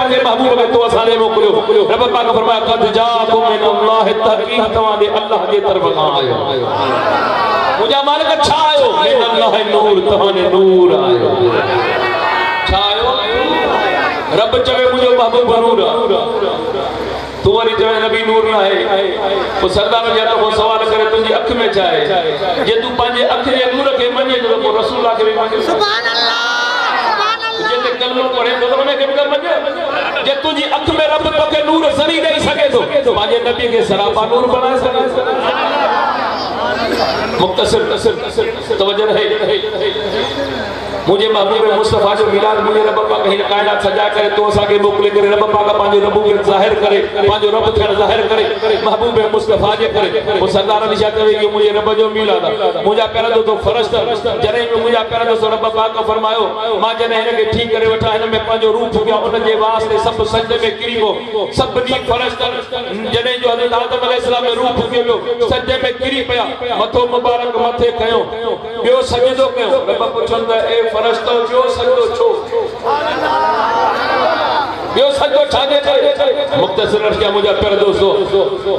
पंहिंजे महबूब खे तो असांजे मोकिलियो। रब पाक फरमाया क़द जाकुम मिनल्लाहि तहक़ीक़ तव्हांजे अल्लाह जे तरफ़ खां आयो। मुंहिंजा मालिक छा आयो? मिनल्लाहि नूर, तव्हांजे नूर आयो। छा आयो? रब चवे मुंहिंजो महबूब नूर आहे, तू वरी चवे नबी नूर न आहे। पोइ सरदार जा तो सवाल करे तुंहिंजी अख में छा आहे? जे तू पंहिंजे अख जे नूर खे मञे त पोइ रसूल खे बि मञे। सुभान अल्लाह। जे कलमो पढ़े तो उनखे बि मञे। जे तुंहिंजी अख में रब तोखे नूर सरी ॾेई सघे थो, पंहिंजे नबी खे सरापा नूर बनाए सघे थो। मुख्तसर तवज्जो रहे। मुझे महबूब मुस्तफ़ा जो मिलाद मुझे रब पाक हिन कायनात सजा करे तो असांखे मोकिले करे रब पाक पंहिंजो रब खे ज़ाहिर करे, पंहिंजो रब थियण ज़ाहिर करे महबूब मुस्तफ़ा जे करे। वो सरदार अली शाह चवे कि मुझे रब जो मिलाद आहे। मुंहिंजा पहिरियों तो फ़र्ज़ जॾहिं बि मुंहिंजा पहिरियों तो रब पाक फरमायो मां जॾहिं हिनखे ठीकु करे वठां, हिन में पंहिंजो रूह फुकिया, उनजे वास्ते सभु सजदे में किरी पियो। सभु ॾींहं फ़र्ज़ जॾहिं जो हज़रत आदम अलैहिस्सलाम में रूह फुकियो पियो, सजदे में किरी पिया, मथो मुबारक मथे खयो, ॿियो सजदो कयो। रब पुछंदा ए फ़र्ज़ तो ॿियो सजदो छो? ॿियो सजदो छाजे करे? मुख्तसर अर्ज़ किया मुंहिंजा प्यारा दोस्तो,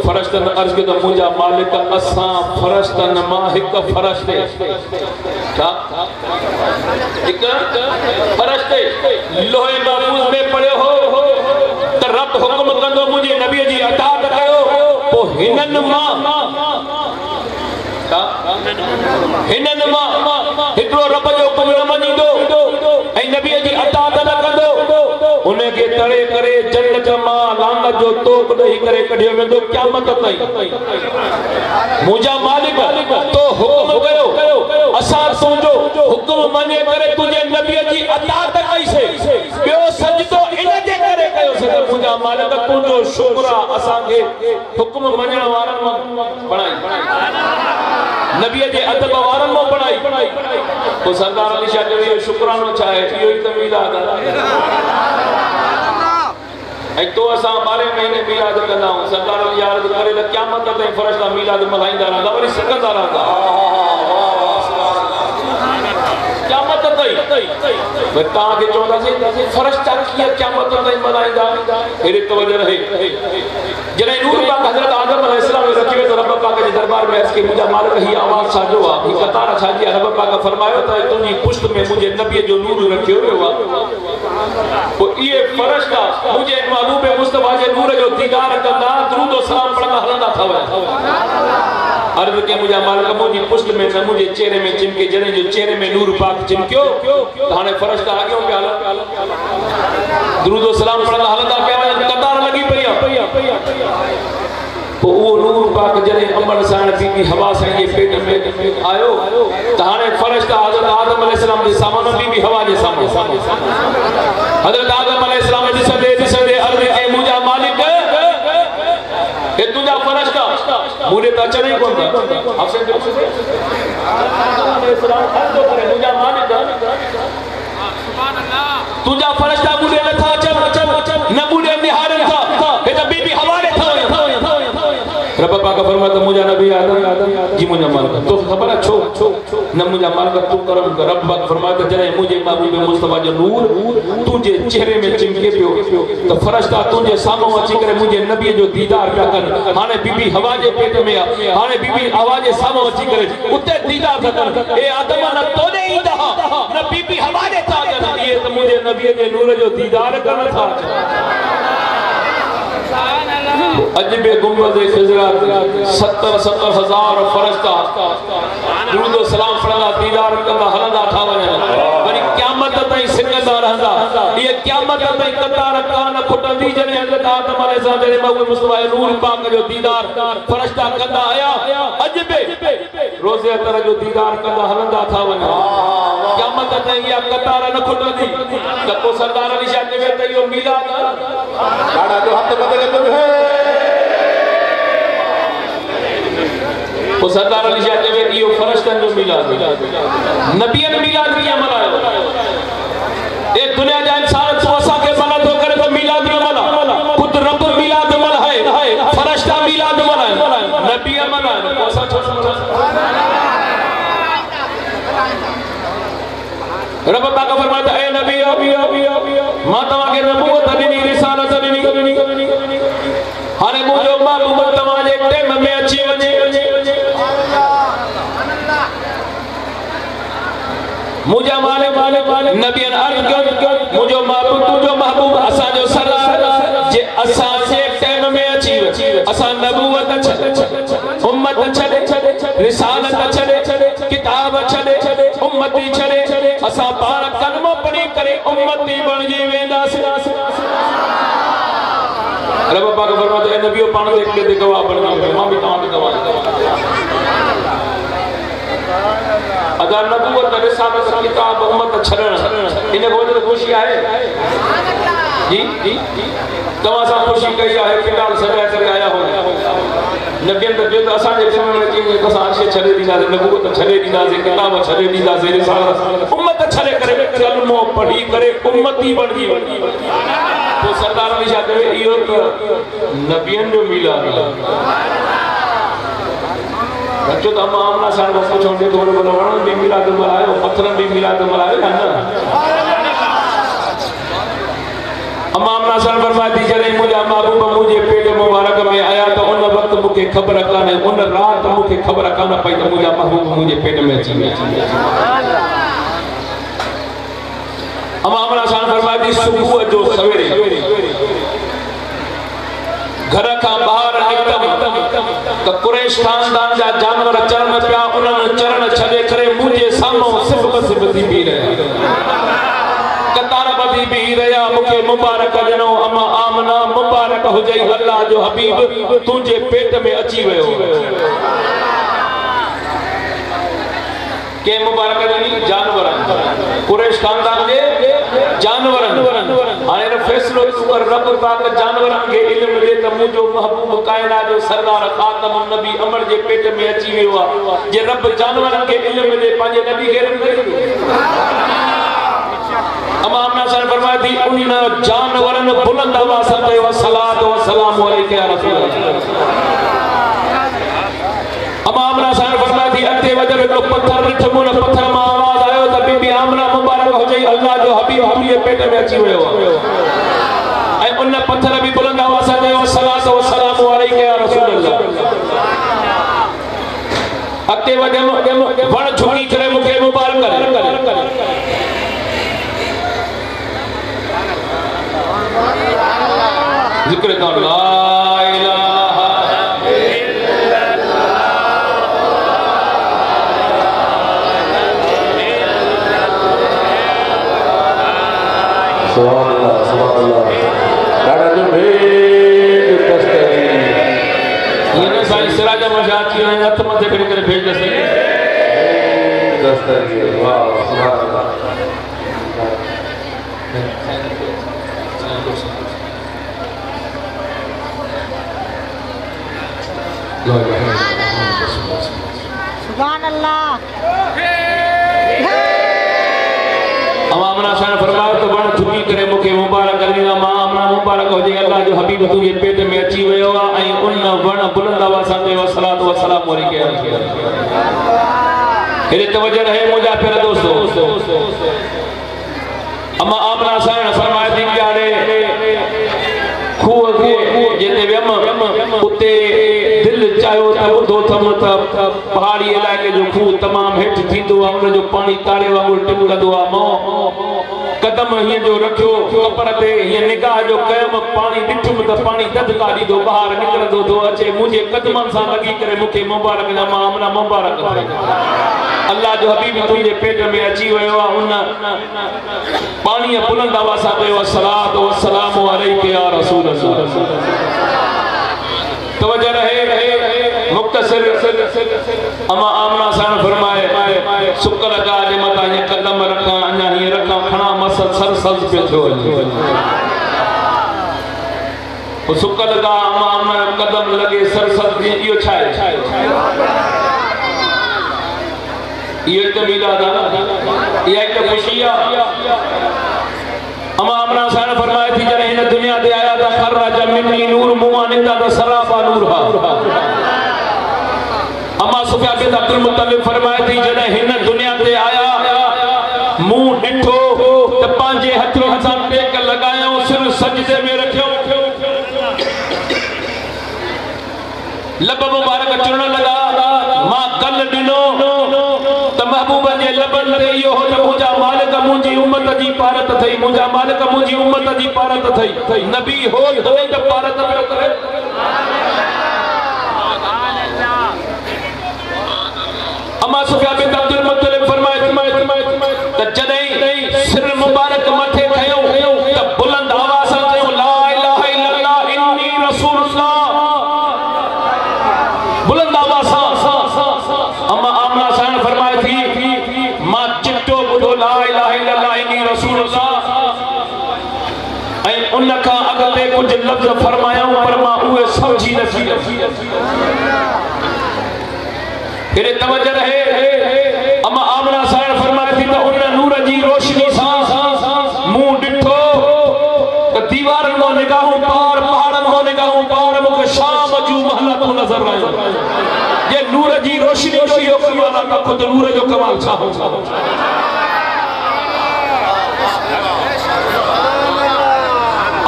फ़रिश्तनि अर्ज़ कयो त मुंहिंजा मालिक असां फ़रिश्तनि मां हिकु फ़रिश्ते, छा हिकु फ़रिश्ते लोहे महफूज़ में पढ़ियो हो त रब हुकुम कंदो मुंहिंजे नबी जी अताअत कयो, पोइ हिननि मां हिकिड़ो रब जो हुकुम न मञींदो ऐं नबीअ जी अताअत न कंदो, उनखे तड़े करे जन्नत मां लानत जो तोप ॾेई करे कढियो वेंदो क़यामत ताईं। मुंहिंजा मालिक तो हुकुम कयो, असां तुंहिंजो हुकुम मञे करे तुंहिंजे नबीअ जी अताअत कईसीं, ॿियो सजदो इनजे करे कयोसीं त मुंहिंजा मालिक तुंहिंजो शुक्र आहे असांखे हुकुम मञण वारनि मां बणाई, नबी जे अदब वारनि मां बणाई। तो सरदार अली शाह चवे शुक्रानो छा आहे? इहो ई त मिलाद आहे। ऐं तो असां 12 महीने मिलाद कंदा आहियूं। सरदार अली अर्ज़ करे त क़यामत ताईं फ़रिश्ता मिलाद मल्हाईंदा रहंदा, वरी सिकंदा रहंदा क़यामत ताईं। वरी तव्हांखे चवंदासीं फ़रिश्ता कीअं क़यामत ताईं मल्हाईंदा? हेॾे तवज्जो रहे। जॾहिं नूर पाक हज़रत आदम अलैहिस्सलाम खे रखी वियो त रब पाक जे दरबार में अर्ज़ कई मुंहिंजा मालिक हीअ आवाज़ छाजो आहे, हीअ कतार छाजी आहे? रब पाक फरमायो त तुंहिंजी पुश्त में मुंहिंजे नबीअ जो नूर रखियो वियो आहे। पोइ इहे फ़रिश्ता मुंहिंजे महबूब मुस्तफ़ा जे नूर जो दीदार कंदा, दुरूद और सलाम पढ़ंदा हलंदा था वञनि। अर्ज़ कई मुंहिंजा मालिक मुंहिंजी पुश्त में न मुंहिंजे चेहरे में चिमके, जॾहिं जो चेहरे में नूर पाक चिमकियो त हाणे फ़रिश्ता अॻियों पिया हलनि, दुरूद और सलाम पढ़ंदा हलंदा पिया वञनि, कतार लॻी पई आहे। पोइ उहो नूर पाक जॾहिं अमल सां बीबी हवा सां जे पेट में आयो त हाणे फ़रिश्ता हज़रत आदम अलैहिस्सलाम जे साम्हूं, बीबी हवा जे साम्हूं, हज़रत आदम अलैहिस्सलाम ॾिसंदे ॾिसंदे अर्ज़ कई मुंहिंजा मालिक हे तुंहिंजा फ़रिश्ता मूंखे त अचनि ई कोन था। मुंहिंजा मालिक तुंहिंजा फ़रिश्ता मूंखे नथा अचनि, न मूंखे निहारनि था, हे त बीबी हवा ॾे था वञनि। रब पाक फरमाया त मुंहिंजा नबी आदम जी मुंहिंजा मालिक तोखे ख़बर आहे छो न मुंहिंजा मालिक तूं करम कर। रब पाक फरमाया त जॾहिं मुंहिंजे महबूब मुस्तफ़ा जो नूर तुंहिंजे चेहरे में चिमके पियो त फ़रिश्ता तुंहिंजे साम्हूं अची करे मुंहिंजे नबीअ जो दीदार पिया कनि। हाणे बीबी हवा जे पेट में आहे, हाणे बीबी हवा जे साम्हूं अची करे उते दीदार था कनि। ए आदम न तोॾे ईंदा न बीबी हवा ॾे था अचनि, इहे त मुंहिंजे नबीअ जे नूर जो दीदार करण था अचनि। अजबे गुंबद खिज़रा 70,000 फ़रिश्ता दुरूद और सलाम पढ़ंदा दीदार कंदा हलंदा था वञनि, वरी क़यामत ताईं सिकंदा रहंदा। इहे क़यामत ताईं कतार कान खुटंदी जॾहिं हज़रत आदम अलैहिस्सलाम जॾहिं महबूब मुस्तफ़ा नूर पाक जो दीदार फ़रिश्ता कंदा आया, अजबे रोज़े अतर जो दीदार कंदा हलंदा था वञनि, क़यामत ताईं इहा कतार न खुटंदी। त पोइ सरदार अली शाह चवे त इहो मिलाद ॾाढा जो हथ बदले तो है। पोइ सरदार अली शाह चवे इहो फ़रिश्तनि जो मिलाद, नबीअ मिलाद कीअं मल्हायो? ए दुनिया जा इंसान तो असांखे मना थो करे त मिलाद न मल्हा, ख़ुदि रब मिलाद मल्हाए, फ़रिश्ता मिलाद मल्हाए, नबी मल्हाए, असां छो रब पाक फरमाता है नबी मां तव्हांखे नबूवत ॾिनी, अची वञे मुझा मालिक नबियन अर्ज़ कयो मुझो महबूब तुझो महबूब असा जो सरदार जे असा जे टाइम में अची असा नबूवत छॾे उम्मत छॾे रिसालत छॾे किताब छॾे उम्मती छॾे असा पाण कलमो पढ़ी करे उम्मती बणजी वेंदासीं अरे बाबा का फरमाते हैं नबियो पाण दे गवाह बणना मां भी तव्हां खे गवाह अदा नबूवत रिसालत किताब उम्मत छड़न इन को खुशी है जी तवा सा खुशी कई है किताब सजा करे आया हो नबियन तो जो असा जे समय में चीज तो साशे छड़े दीना नबूवत छड़े दीना से किताब छड़े दीना से रिसालत उम्मत छड़े करे कलमो पढ़ी करे उम्मती बणजी तो सरदार हमेशा कहे इयो तो नबियन जो मिला बच्चों तो अम्मा आमना साल को कुछ होने तो बोलो वरण भी मिला तो मलाए और पत्थर भी मिला तो मलाए ना अम्मा आमना साल फरमाती जरे मुझे महबूब मुझे पेट मुबारक में आया तो उन वक्त मुझे खबर काने उन रात मुझे खबर काने पई तो मुझे महबूब मुझे पेट में अची अम्मा आमना साल फरमाती सुबह जो सवेरे घर का बाहर निकतम तो कुरैश खानदान जा जानवर चरण पिया उन्हनि चरण छॾे करे मुझे साम्हूं सिफ़ थी बीह रहिया कतार बदी बीह रहिया मूंखे मुबारक ॾिनो अम्मा आमना मुबारक हुजई अल्लाह जो हबीब तुंहिंजे पेट में अची वियो के मुबारक ॾिनी जानवर कुरैश खानदान जे जानवरन हाणे फैसलो कर रब पाक जानवरन के इल्म दे त मुजो महबूब कायनात जो सरदार खातम नबी अमर जे पेट में अची वियो आ जे रब जानवरन के इल्म दे पांजे नबी के इल्म दे अमाम नासर फरमाती उन जानवरन बुलंद आवाज से व सलात व सलाम अलैका या रसूल अमाम नासर फरमाती अते वजर को पत्थर ठमुन पत्थर मा आवाज आयो त बीबी आमना मुबारक हो जाई अल्लाह जो हबीब हमरे पेट में अची वियो ऐ उन पत्थर भी बुलंद आवाज से व सलात व सलाम अलैका या रसूल अल्लाह अते वजर वण झुकी करे मुखे मुबारक करे जिक्र कर ला इलाहा इल्लल्लाह सुभान अल्लाह डाडा जो भेज तस्तरी ये ना साईं सिराजा मशाती है हथ मथे करे भेज तस्तरी वाह सुभान अल्लाह सुभान अल्लाह अमामना शान फरमाया तो बण झुकी करे मुखे मुबारक करना मामना मुबारक हो जे अल्लाह जो हबीब तुझे पेट में अची वयो आ ऐं उन वण बुलंद आवाज से व सलात व सलाम अलैका हेरे तवज्जो रहे मुजा फिर दोस्तों अम्मा आमना शान फरमाया थी कि आड़े खूह के जेते व्यम उते दिल चाहो त बुधो थम त पहाड़ी इलाके जो खूह तमाम हेठ थींदो आ उन जो पानी तारे वांगुर टिमकंदो आ मो कदम हिय जो रखियो कपर ते हिय निगाह जो कयम पानी ॾिठुम त पानी ददका ॾींदो ॿाहिरि निकिरंदो थो अचे मुंहिंजे कदमनि सां लॻी करे मूंखे मुबारक जा मां आमना मुबारक अल्लाह जो हबीब तुंहिंजे पेट में अची वियो आहे उन पाणीअ बुलंद आवाज़ सां चयो सलात व सलाम अलैका या रसूल अल्लाह तवज्जो रहे मुख्तसर अमा आमना सान फरमाए सुकल का जे मता ये कदम रखा अन्या ये रखा खणा मसल सर सज पे थो वो सुकल का अमा आमना कदम लगे सर सज इयो छाए ये तो मिलाद ये तो खुशिया अमा आमना सान फरमाए थी जरे इन दुनिया दे आया था खर्रा मिन्नी नूर मुआ निंदा द सराबा नूर हा अम्मा सुफिया बिन अब्दुल मुत्तलिब फरमाए थी जने हिन दुनिया ते आया मुंह डिठो त पांजे हथों हथां टेक लगायो सिर सजदे में रखियो लब मुबारक चुनण लगा मां कल दिनो त महबूब जे लबन ते इहो हो त मुंहिंजा मालिक मुंहिंजी उम्मत जी पारत थई मुंहिंजा मालिक मुंहिंजी उम्मत जी पारत थई नबी हो तॾहिं त पारत पियो करे अमा सुफिया बिन अब्दुल मुत्तलिब फरमाए त जॾहिं सिर मुबारक मथे खयो त बुलंद आवाज़ सां चयो ला इलाहा इल्लल्लाह इन्नी रसूलुल्लाह बुलंद आवाज़ सां अमा आमना सां फरमाए थी मां चिट्टो ॿुधो ला इलाहा इल्लल्लाह इन्नी रसूलुल्लाह ऐं उन खां अॻिते कुझु लफ़्ज़ फरमायूं पर मां उहे समझी न सघी तेरे तवज्जो रहे अमा आमना सां फरमाए थी त उन नूर जी रोशनी सां मुंह ॾिठो त दीवारनि मां निगाहूं पार पहाड़नि मां निगाहूं पार मूंखे शाम जूं महलतूं नज़र आयूं ये नूर जी रोशनी जो इहो कमाल आहे त ख़ुदि नूर जो कमाल छा हूंदो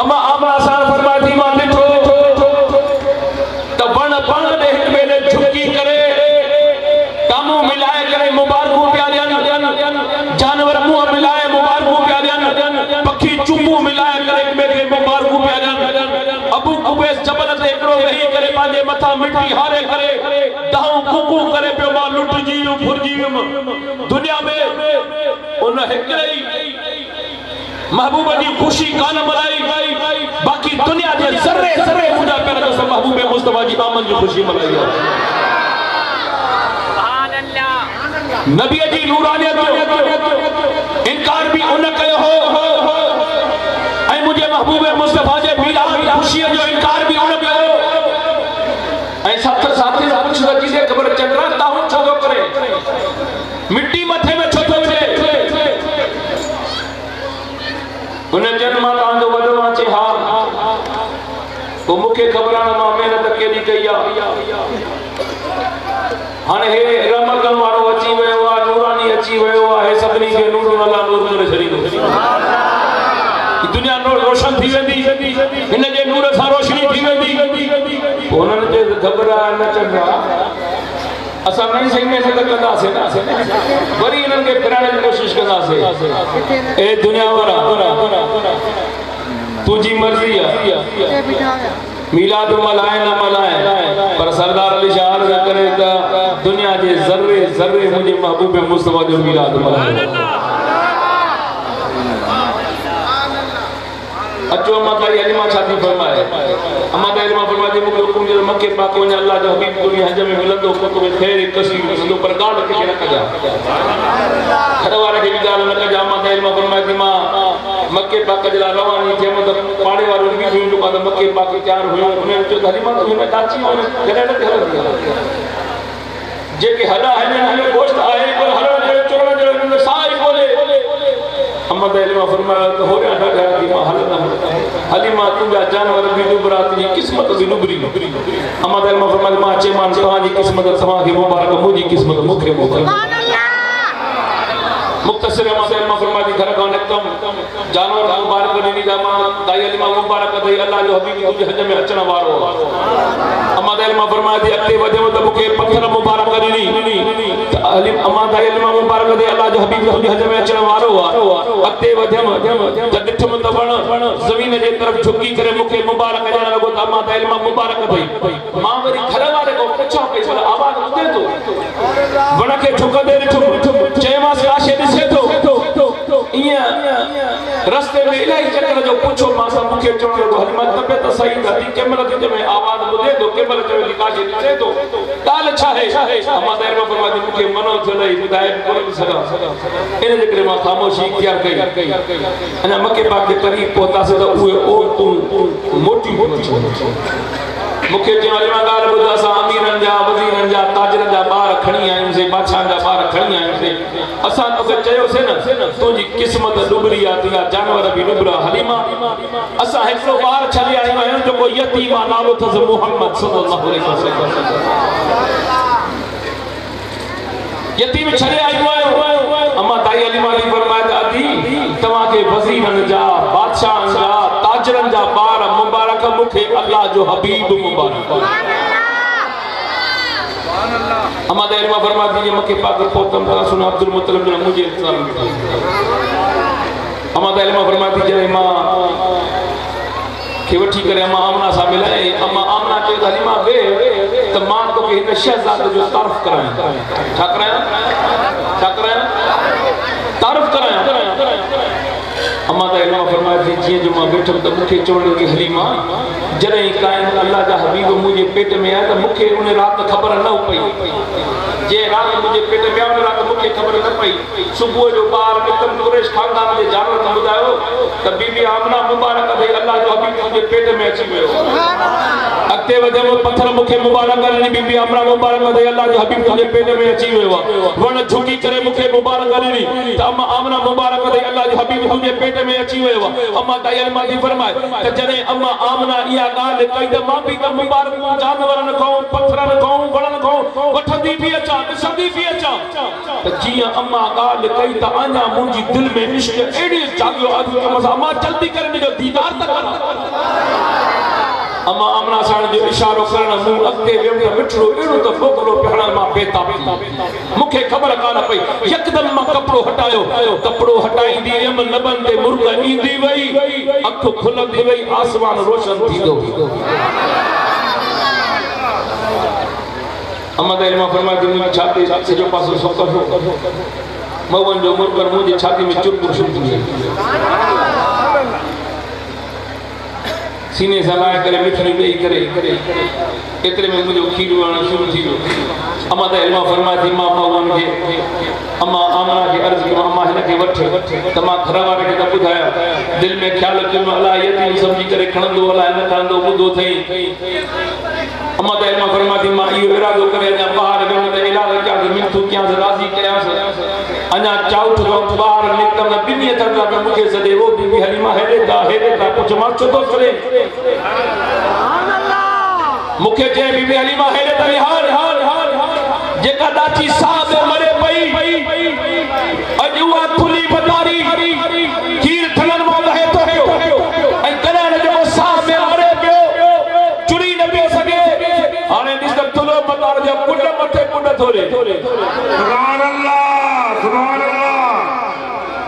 अमा आमना सां फरमाए थी मां ॾिठो त वण पाण ॾे हिक ॿिए ॾे झुकी करे कामू मिलाए करे मुबारकूं पिया ॾियनि जानवर मुंहुं मिलाए मुबारकूं पिया ॾियनि पखी चुम्बू मिलाए करे हिक ॿिए खे मुबारकूं पिया ॾियनि अबू कुबैस जबल ते हिकिड़ो वेही करे पंहिंजे मथां मिटी हारे करे दहूं कुकू करे पियो मां लुटिजी वियुमि फुरिजी वियुमि दुनिया में उन हिकिड़े ई महबूब जी ख़ुशी कान मल्हाई बाक़ी दुनिया जे ज़र्रे ज़र्रे मुंहिंजा पैर जो महबूब मुस्तफा जी आमद जी ख़ुशी मल्हाई आहे नबी जी नूरानियत इनकार भी उन कयो हो ऐं मुझे महबूब मुस्तफा जे मीलाद जी खुशी जो इनकार भी उन कयो ऐं साथ साथी पुछ लगी दे खबर चंद्रा ताहू छो थो करे मिट्टी मथे में छो थो विझे उन जन्म तां जो वॾो अचे हा तो मूंखे ख़बर आहे मां महिनत केॾी कई आहे हाणे हे रमगन वारो अची वियो आहे नूरानी अची वियो आहे सभिनी खे नूर अल्लाह नूर करे छॾींदो दुनिया रोशन थी वेंदी हिन जे नूर सां रोशनी थी वेंदी उन्हनि खे ख़बर आहे न चङा असां नई सही महिनत कंदासीं वरी हिननि खे फिराइण जी कोशिशि कंदासीं ए दुनिया वारा तुंहिंजी मर्ज़ी आहे मीलाद मल्हाए न मल्हाए पर सरदार अली शाह अर्ज़ करे त दुनिया जे ज़र्रे ज़र्रे मुंहिंजे महबूब मुस्तफा जो मीलाद मल्हाए अचो अम्मा ताई अलिमा छा थी फरमाए अम्मा ताई अलिमा फरमाए थी मूंखे हुकुम जो मके पाक वञ अल्लाह जो हबीब कोई हज में मिलंदो को में ख़ैर कसीर मिलंदो पर ॻाल्हि खे न कजा घर वारे खे बि ॻाल्हि न कजा अम्मा ताई अलिमा फरमाए थी मां मके पाक जे लाइ रवानी थियम त पाड़े वारो बि हुयूं जेका त मके पाक तयार हुयूं उन्हनि चयो त हलिमा तूं हिन दाची वञ कॾहिं न हलंदी जेके हॾा आहिनि हिन में गोश्त आहे पर हलण जो चोरण जो हिन में साह ई कोन्हे अम्मा ताई अलिमा फरमाए त हो ॾाढा थी मां हलंदमि हलीमा तुंहिंजा जानवर बि डुबरा तुंहिंजी क़िस्मत बि डुबरी अम्मा ताई अलिमा फरमाए मां चयोमांसि तव्हांजी क़िस्मत तव्हांखे मुबारक मुंहिंजी क़िस्मत मूंखे मुबारक मुख़्तसिर अम्मा ताई अलिमा फरमाए थी घर खां निकितमि जानवर मुबारक ॾिनी त मां ताई अलिमा मुबारक अथई अल्लाह जो हबीब तुंहिंजे हज में अचण वारो अम्मा ताई अलिमा फरमाए थी अॻिते वधियमि त मूंखे पत्थर मुबारक ॾिनी अम्मा ताई अलिमा मुबारक अथई अल्लाह जो हबीब तुंहिंजे हज में अचण वारो आहे अॻिते वधियमि त ॾिठमि त वण ज़मीन जे तरफ़ झुकी करे मूंखे मुबारक ॾियण लॻो त अम्मा ताई अलिमा मुबारक अथई मां वरी घर वारे खां पुछां पई पर आवाज़ ॿुधे थो वण खे झुकंदे ॾिठुमि चयोमांसि काशे ॾिसे थो ईअं रस्ते में इलाही चकर जो पुछो मां सां मूंखे चवण लॻो हलिमा तबियत सही नथी कंहिंमहिल थी चवे आवाज़ ॿुधे थो कंहिंमहिल चवे थी काशे ॾिसे थो ॻाल्हि छा आहे अम्मा ताई अलिमा फरमाए थी मूंखे मनो थियो अथई ॿुधाए कोन थी सघां इन जे करे मां ख़ामोशी इख्तियार कई अञा मके पाक जे क़रीब पहुतासीं त उहे औरतूं मोटी मूंखे चयो अलिमा ॻाल्हि ॿुध असां अमीरनि जा वज़ीरनि जा ताजरनि जा ॿार खणी आहियूंसीं बादशाहनि जा ॿार खणी आहियूंसीं असां तोखे चयोसीं न तुंहिंजी क़िस्मत डुबरी आहे तुंहिंजा जानवर बि डुबरा हलीमा असां हिकिड़ो ॿार छॾे आयूं आहियूं जेको यतीम आहे नालो अथसि मुहम्मद सल्लल्लाहु अलैहि वसल्लम यतीम छॾे आयूं आहियूं अम्मा ताई अलिमा जी फरमाए त अदी तव्हांखे वज़ीरनि जा बादशाहनि जा ताजरनि जा ॿार मुबारक मूंखे अल्लाह जो हबीब मुबारक अम्मा दा इल्मा फरमाती जे मके पाक पोतम ता सुन अब्दुल मुत्तलिब ने मुझे इस्लाम अम्मा दा इल्मा फरमाती जे मां के वठी करे अम्मा आमना सा मिलाए अम्मा आमना के हलीमा वे त मां तो के हिन शहजाद जो तारीफ कराया छा कराया तारीफ कराया अम्मा दा इल्मा फरमाती जी जो मां बैठम त मुखे चवण लगी हलीमा जॾहिं कायम अल्लाह जा हबीब मुझे पेट में आया त मुखे उन रात खबर न पई जे रात मुझे पेट में आया रात मुखे खबर न पई सुबह जो बार निकम कुरैश खानदान जे जानवर ने बुधायो त बीबी आमना मुबारक दे अल्लाह जो हबीब मुझे पेट में अची वियो अॻिते वधे पत्थर मुखे मुबारक ॾिनी बीबी आमना मुबारक दे अल्लाह जो हबीब मुझे पेट में अची वियो वण झुकी करे मुखे मुबारक ॾिनी त अम्मा आमना मुबारक दे अल्लाह जो हबीब मुझे पेट में अची वियो अम्मा दयाल मां फरमाए त जॾहिं अम्मा आमना इहा ॻाल्हि कई त मां बि त मुबारक जानवरनि खां पत्थरनि खां वणनि खां वठंदी बि अचां ॾिसंदी बि अचां त जीअं अम्मा ॻाल्हि कई त अञा मुंहिंजी दिलि में इश्क अहिड़ी जाॻियो अम्मा जल्दी करे मुंहिंजो दीदार त कर अम्मा आमना साण जो इशारो करण मूं अॻिते वियुमि त मिठड़ो अहिड़ो त फोकलो पिहणण मां बेताब मूंखे ख़बर कान पई यकदमि मां कपिड़ो हटायो कपिड़ो हटाईंदी हुयमि लबनि ते मुर्ग ईंदी वई अखि खुलंदी वई आसमान रोशन थींदो अम्मा दा इल्मा फरमाती मुंहिंजी छाती सॼो पासो सुक हो मवन जो मुर्गर मुंहिंजी छाती में चुप शुरू थी सीने से लाए करे मिठड़ी वेही करे एतिरे में मुंहिंजो खीर वहण शुरू थी वियो अम्मा दा इल्मा फरमाती मां मवन खे अम्मा आमना खे अर्ज़ कयो अम्मा हिन खे वठ त मां घर वारे खे त ॿुधाया दिलि में ख़्यालु कयो अलाह यतीम सम्झी करे खणंदो अलाह न खणंदो ॿुधो अथई अम्मा दा इल्मा फरमाती मां इहो इरादो करे अञा ॿाहिरि वियुमि त इलाज कयां मिठू कयांसि राज़ी कयांसि अञा चाउठ खां ॿाहिरि निकितमि ॿिन्ही हथनि सां मूंखे सॾे वो बीबी हलीमा हेॾे था कुझु मां छो थो करे मूंखे चए बीबी हलीमा हेॾे त हार जेका ॾाची साह में मरे पई अॼु उहा थुली बदारी खीर थलनि मां लहे थो पियो ऐं कॾहिं जेको साह में मरे पियो चुरी न पियो सघे हाणे ॾिस त थुलो बदार जो कुंड मथे कुंड थोरे सुभान अल्लाह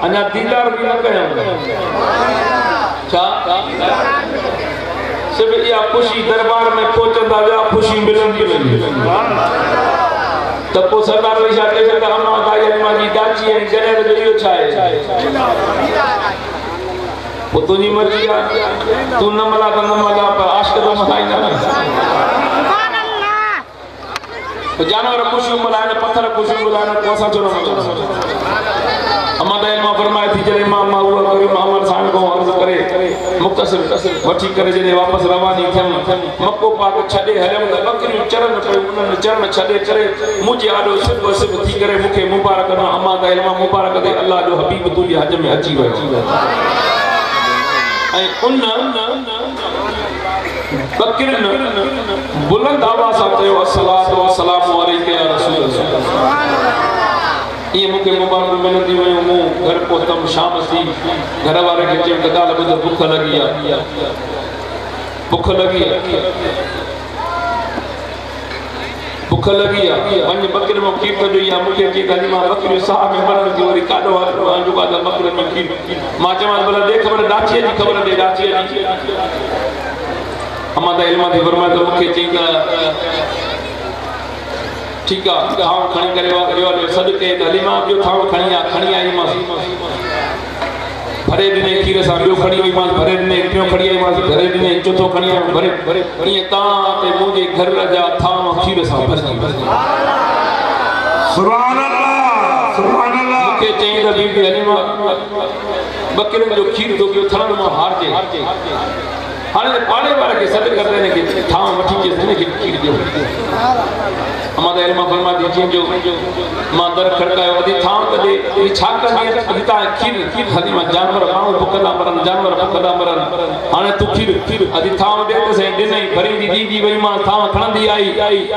अञा दीदार बि न कयूं छा सिर्फ़ु इहा ख़ुशी दरबार में पहुचंदा विया ख़ुशी मिलंदी वेंदी त पोइ सरदार छा चए त अम्मा दाई अम्मा जी दाची ऐं जॾहिं जो इहो छा आहे पोइ तुंहिंजी मर्ज़ी आहे तूं न मला त न मला पर आशिक़ त मल्हाईंदा न जानवर ख़ुशियूं मल्हाइनि पत्थर ख़ुशियूं मल्हाइनि पोइ असां छो न मल्हायूं अम्मा दा इल्मा फरमाए थी जॾहिं मां उहा करी मोहम्मद साहिब खां अर्ज़ु करे मुख़्तसिर वठी करे जॾहिं वापसि रवानी थियमि मको पाक छॾे हलियमि त ॿकरियूं चरनि पियूं उन्हनि चरण छॾे करे मुंहिंजे आॾो सिब थी करे मूंखे मुबारक ॾिनो अम्मा दा इल्मा मुबारक दे अल्लाह जो हबीब तुंहिंजे हज में अची वियो ऐं उन ॿकरियुनि बुलंद आवाज़ सां चयो अस्सलातु वस्सलामु अलैका या रसूल अल्लाह ये मूंखे मुबारक मिलंदी वियूं मूं घर पहुतमि शाम थी घर वारे खे चयो त ॻाल्हि ॿुध बुख लॻी आहे बुख लॻी वञ ॿकरियुनि में खीर कढी आहे मूंखे चई त मां ॿकरियूं साह में मरण थी वरी काॾो वञो ॿकरियुनि में खीर मां चवां भला ॾे ख़बर डाचीअ जी ख़बर ॾे डाचीअ जी अम्मा दा इल्मा थी फरमाए त मूंखे चई त ठीक है थाव खणी करे वाले सदके हलीमा जो थाव खणी आई मां भरे दिने खीर सा बियो खणी आई मां भरे दिने पियो खणी आई मां भरे दिने चौथो खणी आई भरे ये ता ते मुझे घर जा थाव खीर सा भरजी सुभान अल्लाह के चई त बीबी हलीमा बकरिन जो खीर तो बियो थण मां हार जे हाने पाणे वारे के सद कर देने के थाव वठी के देने के खीर दियो अम्मा दा इल्मा फरमाती थी जो मां दर खड़कायो अदी थाव कदे ई छा करनी अदिता खीर हलीमा जानवर माण्हू बुकदा मरन जानवर बुकदा मरन हाने तू खीर अदी थाव दे त सही दिने भरी दी वई मां थाव खणंदी आई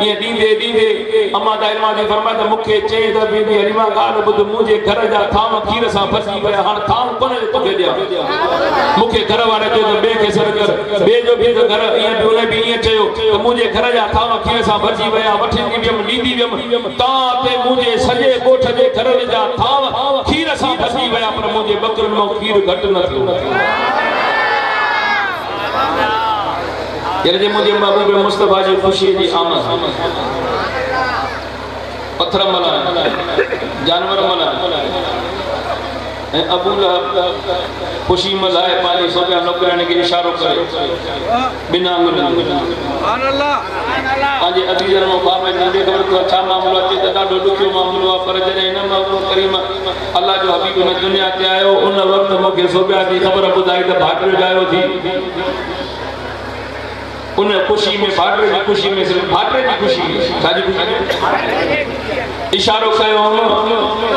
ये दींदे अम्मा दा इल्मा जी फरमाए त मूंखे चई त बीबी हलीमा ॻाल्हि ॿुध मुंहिंजे घर जा थाव खीर सां भरजी विया हाणे थाव कोन तोखे ॾियां मूंखे घर वारे चयो त ॿिए खे सॾु कर बे जो भी घर ये बोले भी ये चयो तो मुझे घर जा था खीर सा भजी वया वठी वियम नींदी वियम ता ते मुझे सजे गोठ जे घर जा था खीर सा भजी वया पर मुझे बकरन में खीर घट न थियो यार जे मुझे महबूब मुस्तफा जी खुशी जी आमद पत्थर मला जानवर मला अबू लहब खुशी मलाए पानी सोचा नौकरानी के इशारो करे बिना सुभान अल्लाह आज अदीजन में बाप ने खबर तो अच्छा मामलो अचे त ॾाढो ॾुखियो मामलो आहे पर जॾहिं हिन महबूब करीम अल्लाह जो हबीब में दुनिया ते आयो उन वक्त मूंखे सोबिया जी ख़बर ॿुधाई त भाटियो जायो थी उन खुशी में भाटरे की खुशी में सिर्फ भाटरे की खुशी साजी खुशी इशारो कयो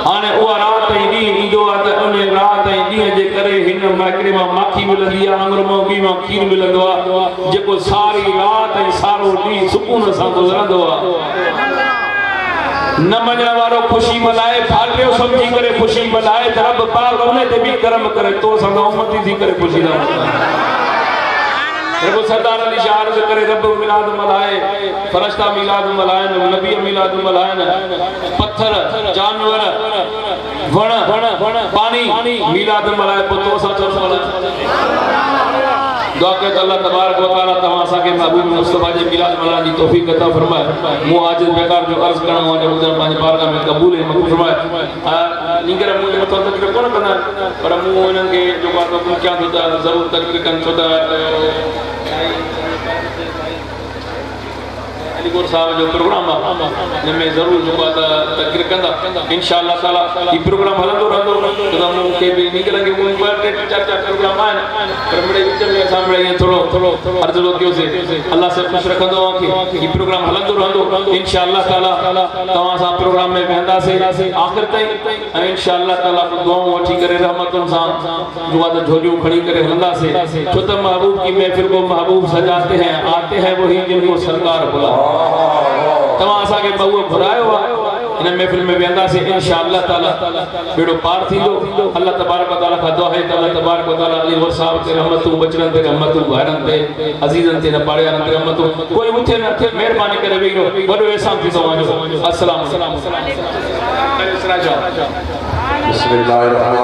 हाने उहा रात ऐं ॾींहुं ईंदो आहे त उन रात ऐं ॾींहं जे करे हिन माकड़े मां माखी मिलंदी आहे आंगुर मां बि मां खीर मिलंदो आहे जेको सारी रात ऐं सारो ॾींहुं सुकून सां गुज़रंदो आहे न मञण वारो खुशी मल्हाए भाटियो सम्झी करे खुशी मल्हाए त रब पाक उन ते बि करम करे तो सां उम्मती थी करे खुशी था रब सरदार अली शाह अर्ज़ करे रब मिलाद मल्हाए फरिश्ता मिलाद मल्हाए नबी मिलाद मल्हाए पत्थर जानवर वण पानी मिलाद मल्हाए पोइ तो सां दुआ के अल्लाह तबारक व तआला तमा सा के महबूब मुस्तफा जे मिलाद मल्हाइण जी तौफीक अता फरमाए मु आजिज़ बेकार जो अर्ज़ करणो आहे ॿुधण पंहिंजे बारगाह में क़बूल ऐं मक़बूल फरमाए नींगर मुंहिंजे मथां तकरीर कोन कंदा पर मूं हिननि खे जो बात कयां थो त ज़रूरु तकरीर कनि छो त अलीगोर साहब जो प्रोग्राम है में जरूर जो बात तकरीर कंदा इंशाअल्लाह ताला ये प्रोग्राम हलंदो रहंदो तो हम के भी नींद लगे मुन पर चार प्रोग्राम आए पर बड़े विच में सामने ये थोड़ो अर्ज लोगियो से अल्लाह से खुश रखंदो कि ये प्रोग्राम हलंदो रहंदो इंशाअल्लाह ताला तवा सा प्रोग्राम में वेंदा से आखिर ताईं इंशाअल्लाह ताला दुआओं वठी करे रहमतुन सा जो बात झोलियों खड़ी करे हलंदा से छो त महबूब की महफिल को महबूब सजाते हैं आते हैं वही जिनको सरकार बुलाते तमा असा के बहु घुरायो इन महफिल में वेंदा से इंशाअल्लाह ताला बेड़ो पार थींदो अल्लाह तबारक व तआला का दुआ है अल्लाह तबारक व तआला अली वर साहब के रहमतू बचरन ते रहमतू भाइरन ते अजीजन ते पाड़ियारन ते रहमतू कोई उठे न मेहरबानी करे वेरो बड़ो एहसान थी तवाजो अस्सलाम वालेकुम बिस्मिल्लाहिर रहमान